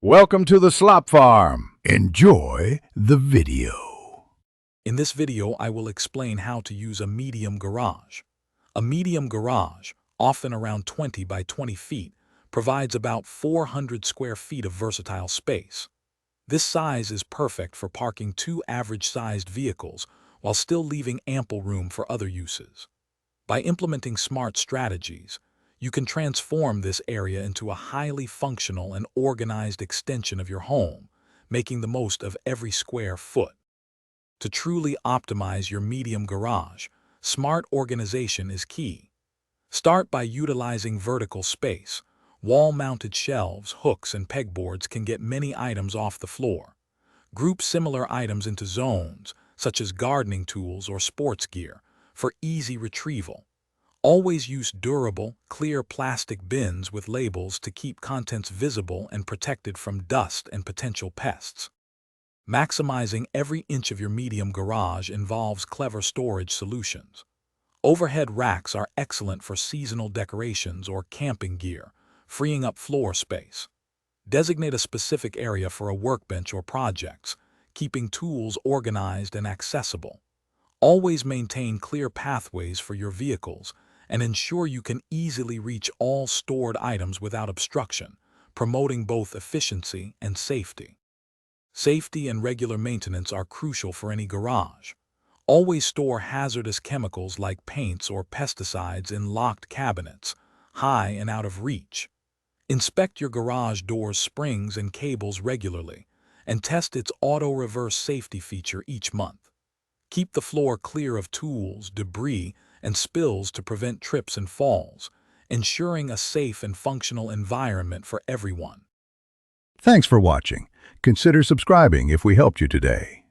Welcome to the Slop Farm. Enjoy the video. In this video, I will explain how to use a medium garage. A medium garage, often around 20 by 20 feet, provides about 400 square feet of versatile space. This size is perfect for parking two average-sized vehicles while still leaving ample room for other uses. By implementing smart strategies, you can transform this area into a highly functional and organized extension of your home, making the most of every square foot. To truly optimize your medium garage, smart organization is key. Start by utilizing vertical space. Wall-mounted shelves, hooks, and pegboards can get many items off the floor. Group similar items into zones, such as gardening tools or sports gear, for easy retrieval. Always use durable, clear plastic bins with labels to keep contents visible and protected from dust and potential pests. Maximizing every inch of your medium garage involves clever storage solutions. Overhead racks are excellent for seasonal decorations or camping gear, freeing up floor space. Designate a specific area for a workbench or projects, keeping tools organized and accessible. Always maintain clear pathways for your vehicles and ensure you can easily reach all stored items without obstruction, promoting both efficiency and safety. Safety and regular maintenance are crucial for any garage. Always store hazardous chemicals like paints or pesticides in locked cabinets, high and out of reach. Inspect your garage door's springs and cables regularly, and test its auto-reverse safety feature each month. Keep the floor clear of tools, debris, and spills to prevent trips and falls, ensuring a safe and functional environment for everyone. Thanks for watching. Consider subscribing if we helped you today.